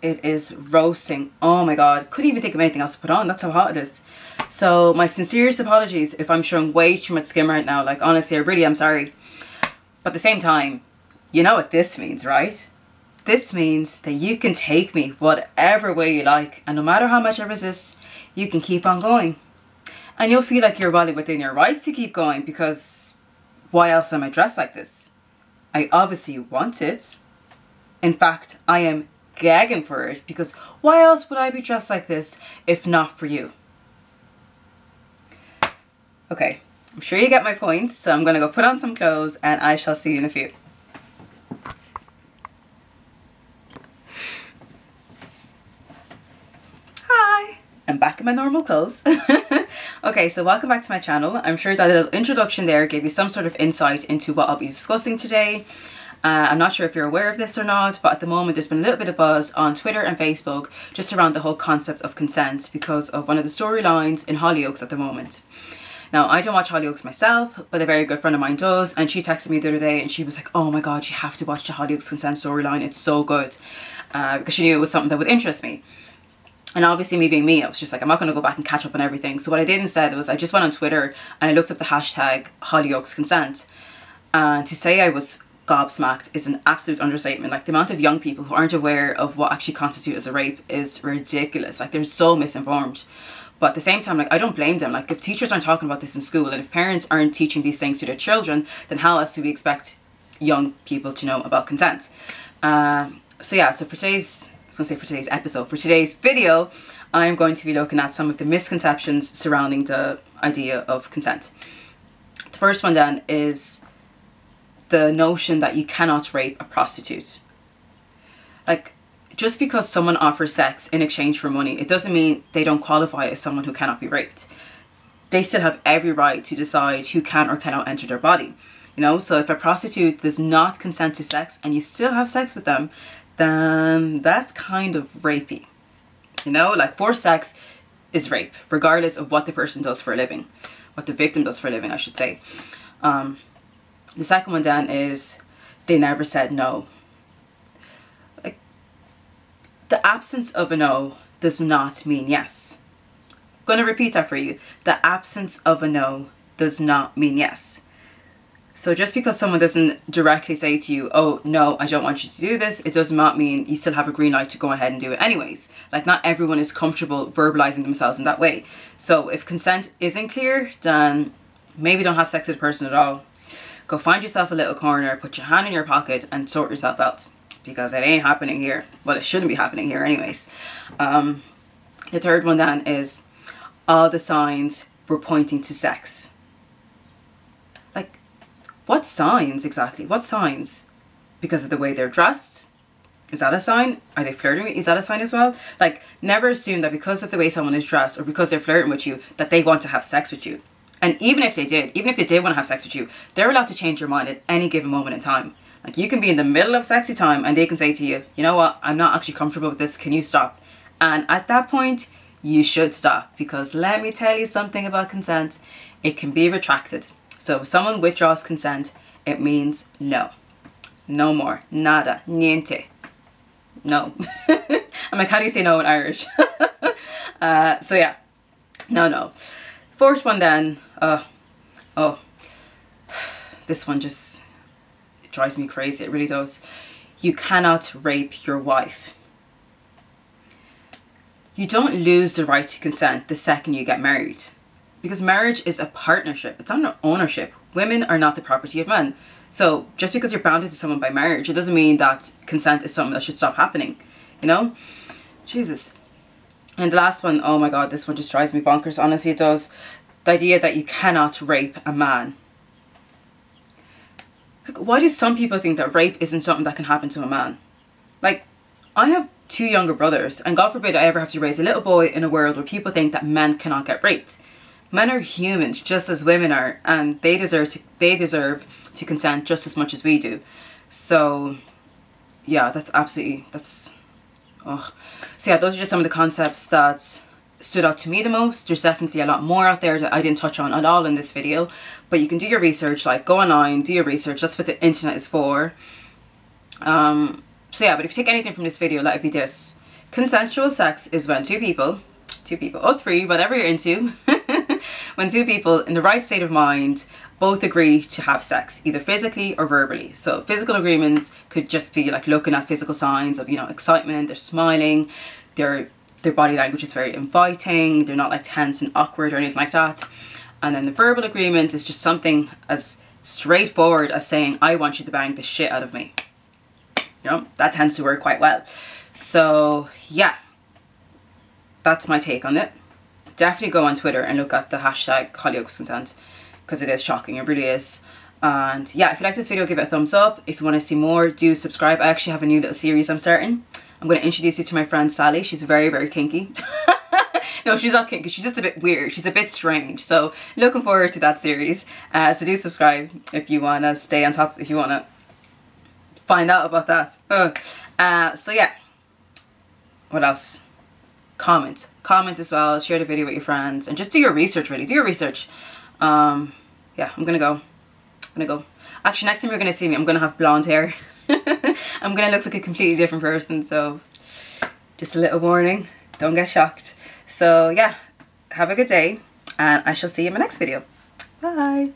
It is roasting. Oh my god. Couldn't even think of anything else to put on. That's how hot it is. So my sincerest apologies if I'm showing way too much skin right now. Like, honestly, I really am sorry. But at the same time, you know what this means, right? This means that you can take me whatever way you like. And no matter how much I resist, you can keep on going. And you'll feel like you're well within your rights to keep going, because why else am I dressed like this? I obviously want it. In fact, I am gagging for it, because why else would I be dressed like this if not for you? Okay, I'm sure you get my point, so I'm gonna go put on some clothes and I shall see you in a few. Hi, I'm back in my normal clothes. Okay, so welcome back to my channel. I'm sure that little introduction there gave you some sort of insight into what I'll be discussing today. I'm not sure if you're aware of this or not, but at the moment there's been a little bit of buzz on Twitter and Facebook just around the whole concept of consent because of one of the storylines in Hollyoaks at the moment. Now, I don't watch Hollyoaks myself, but a very good friend of mine does, and she texted me the other day and she was like, oh my god, you have to watch the Hollyoaks consent storyline, it's so good, because she knew it was something that would interest me. And obviously, me being me, I was just like, I'm not going to go back and catch up on everything. So what I did instead was I just went on Twitter and I looked up the hashtag Hollyoaks consent, and to say I was gobsmacked is an absolute understatement. Like, the amount of young people who aren't aware of what actually constitutes as a rape is ridiculous. Like, they're so misinformed. But at the same time, like, I don't blame them. Like, if teachers aren't talking about this in school and if parents aren't teaching these things to their children, then how else do we expect young people to know about consent? So yeah, so for today's video, I'm going to be looking at some of the misconceptions surrounding the idea of consent. The first one then is the notion that you cannot rape a prostitute. Like, just because someone offers sex in exchange for money, it doesn't mean they don't qualify as someone who cannot be raped. They still have every right to decide who can or cannot enter their body. You know, so if a prostitute does not consent to sex and you still have sex with them, then that's kind of rapey. You know, like, forced sex is rape, regardless of what the person does for a living. What the victim does for a living, I should say. The second one then is they never said no. Like, the absence of a no does not mean yes. I'm going to repeat that for you. The absence of a no does not mean yes. So just because someone doesn't directly say to you, oh no, I don't want you to do this, it does not mean you still have a green light to go ahead and do it anyways. Like, not everyone is comfortable verbalizing themselves in that way. So if consent isn't clear, then maybe don't have sex with a person at all. Go find yourself a little corner, put your hand in your pocket and sort yourself out, because it ain't happening here. Well, it shouldn't be happening here anyways. The third one then is all the signs were pointing to sex. Like, what signs exactly? What signs? Because of the way they're dressed? Is that a sign? Are they flirting with you? Is that a sign as well? Like, never assume that because of the way someone is dressed or because they're flirting with you, that they want to have sex with you. And even if they did want to have sex with you, they're allowed to change their mind at any given moment in time. Like, you can be in the middle of sexy time and they can say to you, you know what, I'm not actually comfortable with this, can you stop? And at that point, you should stop, because let me tell you something about consent. It can be retracted. So if someone withdraws consent, it means no. No more. Nada. Niente. No. I'm like, how do you say no in Irish? So yeah. No. Fourth one then. This one just drives me crazy. It really does. You cannot rape your wife. You don't lose the right to consent the second you get married. Because marriage is a partnership. It's not an ownership. Women are not the property of men. So just because you're bounded to someone by marriage, it doesn't mean that consent is something that should stop happening. You know? Jesus. And the last one, oh my god, this one just drives me bonkers. Honestly, it does. The idea that you cannot rape a man. Like, why do some people think that rape isn't something that can happen to a man? Like, I have 2 younger brothers, and God forbid I ever have to raise a little boy in a world where people think that men cannot get raped. Men are humans just as women are, and they deserve to consent just as much as we do. So yeah, oh. So yeah, those are just some of the concepts that stood out to me the most. There's definitely a lot more out there that I didn't touch on at all in this video, but you can do your research. Like, go online, do your research. That's what the internet is for. So yeah, but if you take anything from this video, let it be this: Consensual sex is when two people, or three, whatever you're into, when two people in the right state of mind both agree to have sex, either physically or verbally. So physical agreements could just be like looking at physical signs of, you know, excitement, they're smiling, their body language is very inviting, they're not like tense and awkward or anything like that. And then the verbal agreement is just something as straightforward as saying, I want you to bang the shit out of me. You know, that tends to work quite well. So yeah, that's my take on it. Definitely go on Twitter and look at the hashtag Hollyoaks Consent, because it is shocking, it really is. And yeah, if you like this video, give it a thumbs up. If you want to see more, do subscribe. I actually have a new little series I'm starting. I'm going to introduce you to my friend Sally. She's very, very kinky. No, she's not kinky, she's just a bit weird, she's a bit strange. So looking forward to that series. So do subscribe if you want to stay on top, if you want to find out about that. So yeah, what else? Comment as well, share the video with your friends, and just do your research, really do your research. Yeah, I'm gonna go. Actually, next time you're gonna see me, I'm gonna have blonde hair. I'm gonna look like a completely different person, so just a little warning, don't get shocked. So yeah, have a good day, and I shall see you in my next video. Bye.